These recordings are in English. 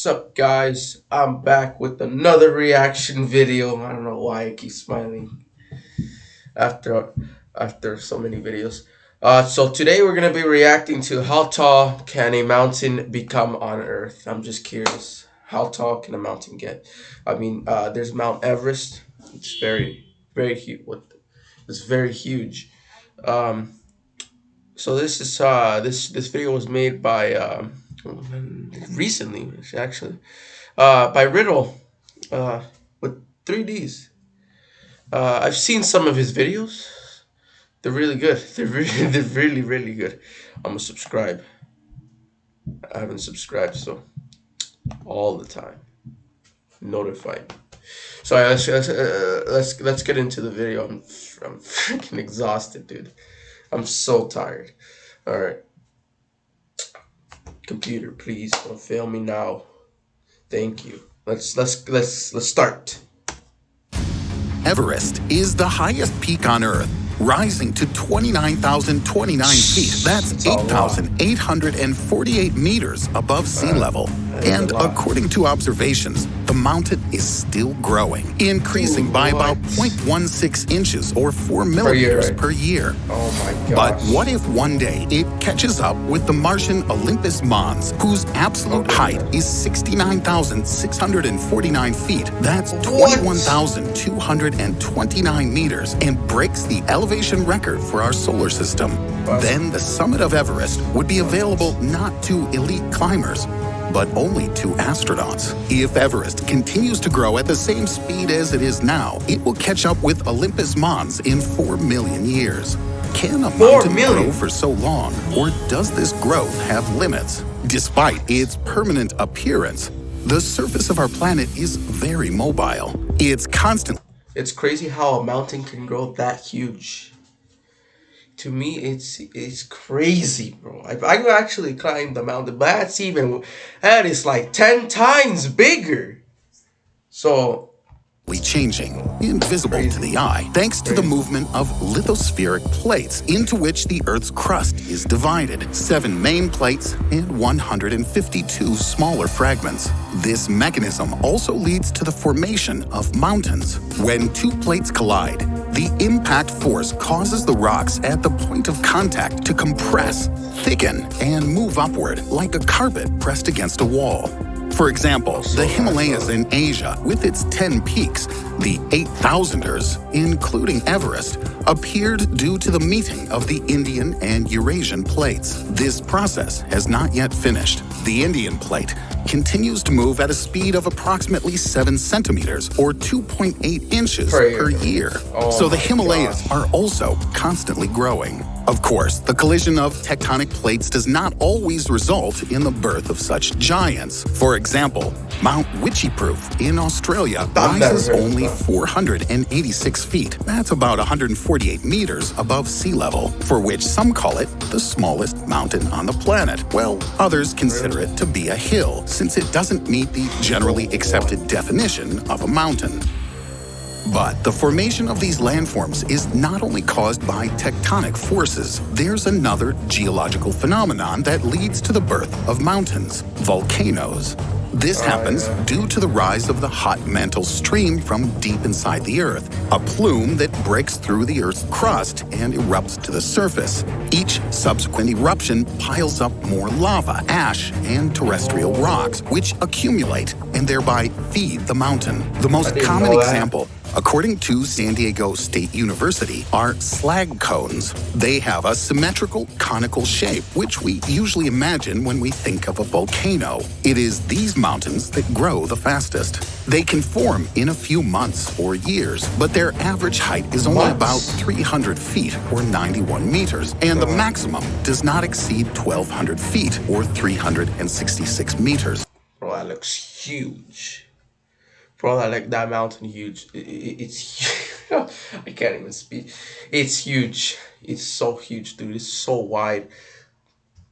Sup guys, I'm back with another reaction video. I don't know why I keep smiling after so many videos. So today we're gonna be reacting to how tall can a mountain become on Earth. I'm just curious, how tall can a mountain get? There's Mount Everest. It's very huge. It's very huge. Um, so this video was made by recently actually by Riddle with 3Ds. I've seen some of his videos. They're really good. They're really good. I'm gonna subscribe. I haven't subscribed, so all the time notified. So let's get into the video. I'm freaking exhausted, dude. I'm so tired. All right, computer, please don't fail me now. Thank you. Let's start. Everest is the highest peak on Earth, rising to 29,029 feet. That's It's a lot. 8,848 meters above sea level. That is a And lot. according to observations, the mountain is still growing, increasing by about What? 0.16 inches or 4 millimeters right? per year. Oh my But gosh. what if one day it catches up with the Martian Olympus Mons, whose absolute height is 69,649 feet? That's 21,229 meters and breaks the elevation record for our solar system. Wow. Then the summit of Everest would be available not to elite climbers, but only to astronauts. If Everest continues to grow at the same speed as it is now, it will catch up with Olympus Mons in 4 million years. Can a 4 mountain million? grow for so long, or does this growth have limits? Despite its permanent appearance, the surface of our planet is very mobile. It's constantly It's crazy how a mountain can grow that huge. To me, it's crazy, bro. I could actually climb the mountain, but that is like 10 times bigger. So changing, invisible to the eye, thanks to the movement of lithospheric plates into which the Earth's crust is divided. 7 main plates and 152 smaller fragments. This mechanism also leads to the formation of mountains. When 2 plates collide, the impact force causes the rocks at the point of contact to compress, thicken, and move upward like a carpet pressed against a wall. For example, the Himalayas in Asia, with its 10 peaks, the 8,000ers, including Everest, appeared due to the meeting of the Indian and Eurasian plates. This process has not yet finished. The Indian plate continues to move at a speed of approximately 7 centimeters or 2.8 inches per year. So the Himalayas are also constantly growing. Of course, the collision of tectonic plates does not always result in the birth of such giants. For example, Mount Witchyproof in Australia rises only 486 feet. That's about 148 meters above sea level, for which some call it the smallest mountain on the planet. Well, others consider it to be a hill, since it doesn't meet the generally accepted definition of a mountain. But the formation of these landforms is not only caused by tectonic forces. There's another geological phenomenon that leads to the birth of mountains: volcanoes. This happens due to the rise of the hot mantle stream from deep inside the Earth, a plume that breaks through the Earth's crust and erupts to the surface. Each subsequent eruption piles up more lava, ash, and terrestrial rocks, which accumulate and thereby feed the mountain. The most common example, according to San Diego State University, are slag cones. They have a symmetrical, conical shape, which we usually imagine when we think of a volcano. It is these mountains that grow the fastest. They can form in a few months or years, but their average height is only about 300 feet or 91 meters, and the maximum does not exceed 1,200 feet or 366 meters. bro, that looks huge. Bro, that mountain huge. It's I can't even speak. It's huge. It's so huge, dude. It's so wide.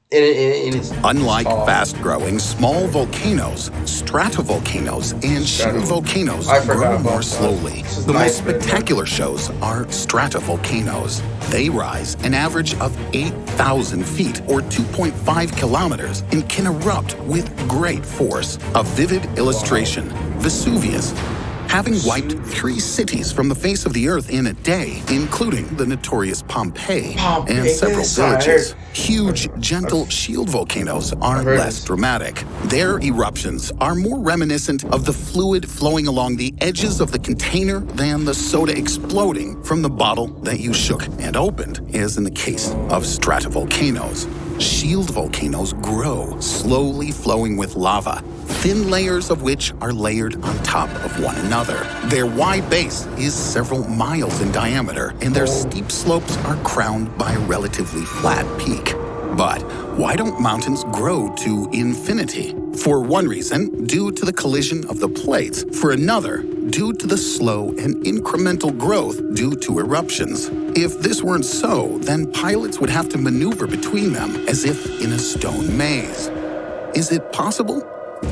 And it's Unlike tall. fast-growing small volcanoes, stratovolcanoes and shield volcanoes I forgot grow about more that. slowly. This is The nice, most man. spectacular shows are stratovolcanoes. They rise an average of 8,000 feet or 2.5 kilometers and can erupt with great force. A vivid illustration, Vesuvius. Having wiped 3 cities from the face of the earth in a day, including the notorious Pompeii and several Yes, I villages. heard. Huge, gentle shield volcanoes are heard less this. dramatic. Their eruptions are more reminiscent of the fluid flowing along the edges of the container than the soda exploding from the bottle that you shook and opened, as in the case of stratovolcanoes. Shield volcanoes grow, slowly flowing with lava, thin layers of which are layered on top of one another. Their wide base is several miles in diameter, and their steep slopes are crowned by a relatively flat peak. But why don't mountains grow to infinity? For one reason, due to the collision of the plates. For another, due to the slow and incremental growth due to eruptions. If this weren't so, then pilots would have to maneuver between them as if in a stone maze. Is it possible?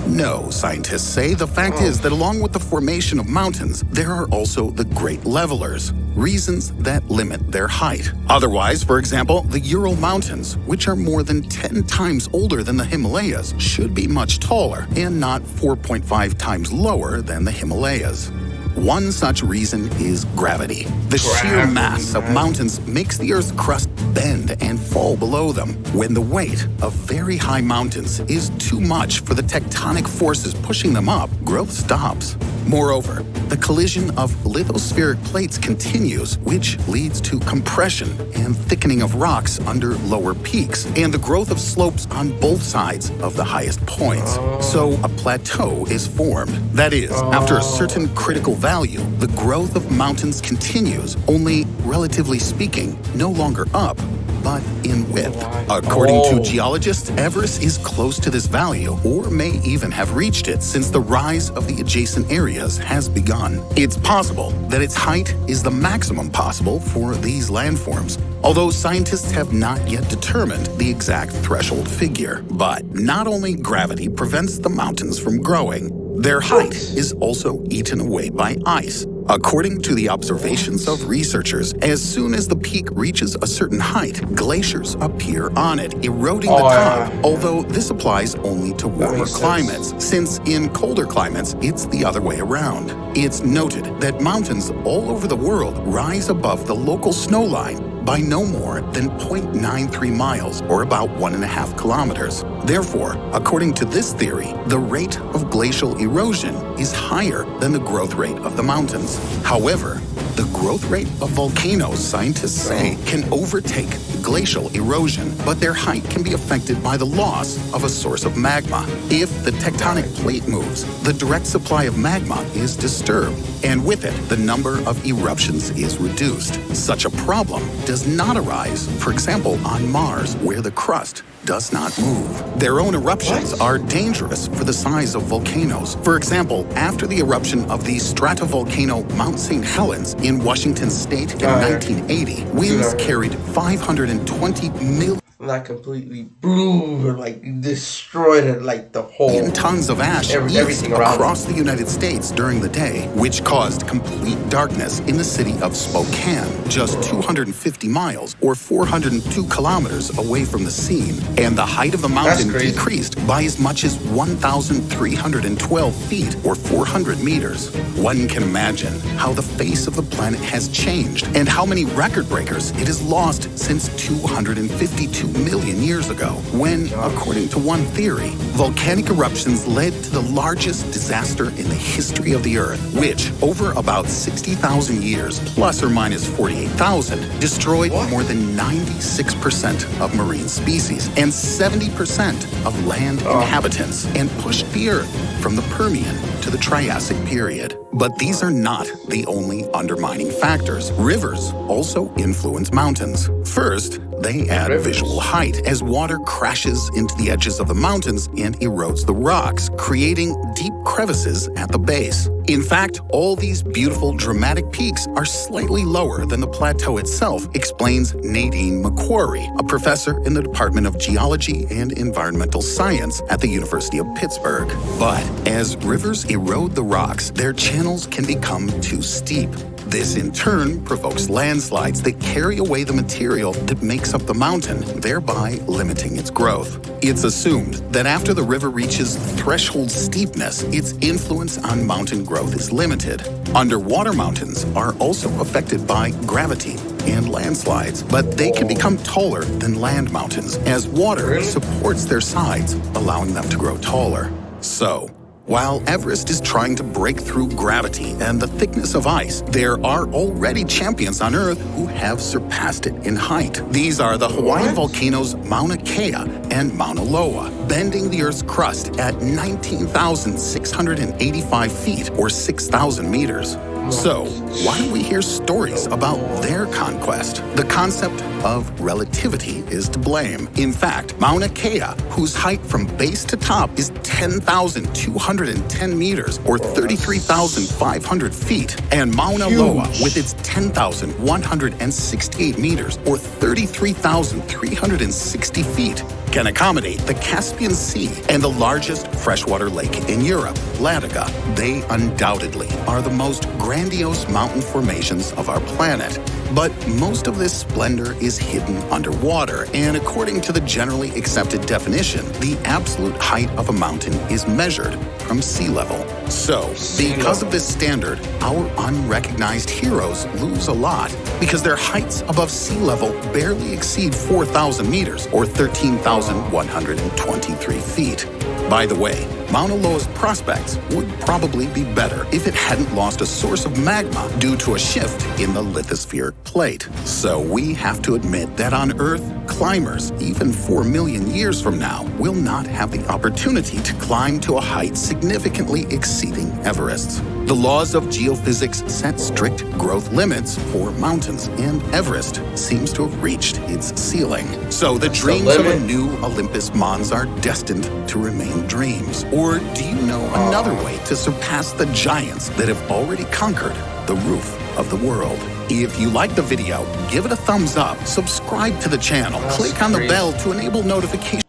No, scientists say. The fact is that along with the formation of mountains, there are also the great levelers, reasons that limit their height. Otherwise, for example, the Ural Mountains, which are more than 10 times older than the Himalayas, should be much taller and not 4.5 times lower than the Himalayas. One such reason is gravity. The sheer mass of mountains makes the Earth's crust bend and fall below them. When the weight of very high mountains is too much for the tectonic forces pushing them up, growth stops. Moreover, the collision of lithospheric plates continues, which leads to compression and thickening of rocks under lower peaks, and the growth of slopes on both sides of the highest points. So a plateau is formed. That is, after a certain critical value, the growth of mountains continues, only, relatively speaking, no longer up, but in width. According to geologists, Everest is close to this value, or may even have reached it since the rise of the adjacent areas has begun. It's possible that its height is the maximum possible for these landforms, although scientists have not yet determined the exact threshold figure. But not only gravity prevents the mountains from growing, their height is also eaten away by ice. According to the observations of researchers, as soon as the peak reaches a certain height, glaciers appear on it, eroding the top, although this applies only to warmer climates, since in colder climates, it's the other way around. It's noted that mountains all over the world rise above the local snowline by no more than 0.93 miles, or about 1.5 kilometers. Therefore, according to this theory, the rate of glacial erosion is higher than the growth rate of the mountains. However, the growth rate of volcanoes, scientists say, can overtake glacial erosion, but their height can be affected by the loss of a source of magma. If the tectonic plate moves, the direct supply of magma is disturbed, and with it, the number of eruptions is reduced. Such a problem does not arise, for example, on Mars, where the crust does not move. Their own eruptions are dangerous for the size of volcanoes. For example, after the eruption of the stratovolcano Mount St. Helens in Washington state in 1980, winds carried 520 million Like completely blew or like destroyed it, like the whole tons of ash east everything around across the United States during the day, which caused complete darkness in the city of Spokane, just 250 miles or 402 kilometers away from the scene. And the height of the mountain decreased by as much as 1,312 feet or 400 meters. One can imagine how the face of the planet has changed and how many record breakers it has lost since 252 million years ago, when, according to one theory, volcanic eruptions led to the largest disaster in the history of the Earth, which, over about 60,000 years, plus or minus 48,000, destroyed more than 96% of marine species and 70% of land inhabitants, and pushed the Earth from the Permian to the Triassic period. But these are not the only undermining factors. Rivers also influence mountains. First, They add visual Rivers. height as water crashes into the edges of the mountains and erodes the rocks, creating deep crevices at the base. In fact, all these beautiful, dramatic peaks are slightly lower than the plateau itself, explains Nadine McQuarrie, a professor in the Department of Geology and Environmental Science at the University of Pittsburgh. But as rivers erode the rocks, their channels can become too steep. This, in turn, provokes landslides that carry away the material that makes up the mountain, thereby limiting its growth. It's assumed that after the river reaches threshold steepness, its influence on mountain growth is limited. Underwater mountains are also affected by gravity and landslides, but they can become taller than land mountains as water Really? supports their sides, allowing them to grow taller. So, while Everest is trying to break through gravity and the thickness of ice, there are already champions on Earth who have surpassed it in height. These are the Hawaiian What? volcanoes Mauna Kea and Mauna Loa, bending the Earth's crust at 19,685 feet or 6,000 meters. So, why don't we hear stories about their conquest? The concept of relativity is to blame. In fact, Mauna Kea, whose height from base to top is 10,210 meters or 33,500 feet, and Mauna Loa with its 10,168 meters or 33,360 feet, can accommodate the Caspian Sea and the largest freshwater lake in Europe, Ladoga. They undoubtedly are the most grandiose mountain formations of our planet. But most of this splendor is hidden underwater, and according to the generally accepted definition, the absolute height of a mountain is measured from sea level. So, because of this standard, our unrecognized heroes lose a lot because their heights above sea level barely exceed 4,000 meters or 13,123 feet. By the way, Mauna Loa's prospects would probably be better if it hadn't lost a source of magma due to a shift in the lithospheric plate. So we have to admit that on Earth, climbers, even 4 million years from now, will not have the opportunity to climb to a height significantly exceeding Everest's. The laws of geophysics set strict growth limits for mountains, and Everest seems to have reached its ceiling. So the dreams of a new Olympus Mons are destined to remain dreams. Or do you know another way to surpass the giants that have already conquered the roof of the world? If you like the video, give it a thumbs up, subscribe to the channel, click on the bell to enable notifications.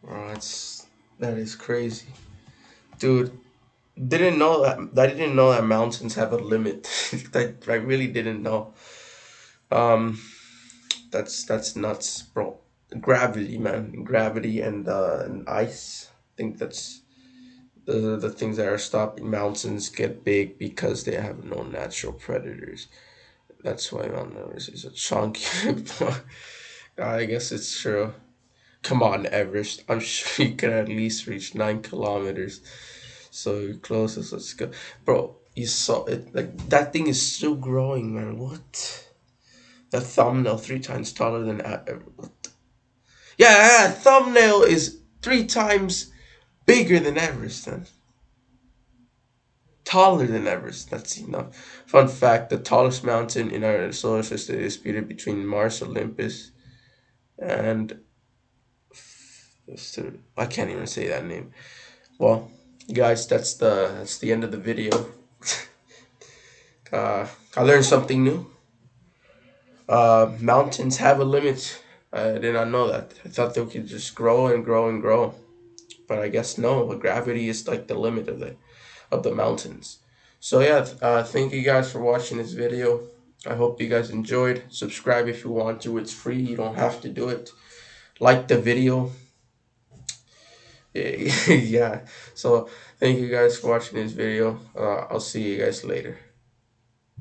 Oh, that is crazy, dude. Didn't know that. I didn't know that mountains have a limit. I really didn't know. Um, that's nuts, bro. Gravity, man. Gravity and ice. I think that's the things that are stopping mountains get big because they have no natural predators. That's why Mount Everest is a chunky. I guess it's true. Come on, Everest. I'm sure you can at least reach 9 kilometers. So you're closest. Let's go, bro. You saw it. Like that thing is still growing, man. What? That thumbnail 3 times taller than what? Yeah, that thumbnail is 3 times bigger than Everest. Then taller than Everest. That's enough. Fun fact: the tallest mountain in our solar system is disputed between Mars, Olympus, and I can't even say that name. Well, guys, that's the end of the video. I learned something new. Mountains have a limit. I did not know that. I thought they could just grow and grow and grow, but I guess no. Gravity is like the limit of the mountains. So yeah, thank you guys for watching this video. I hope you guys enjoyed. Subscribe if you want to. It's free. You don't have to do it. Like the video. Yeah. So thank you guys for watching this video. I'll see you guys later.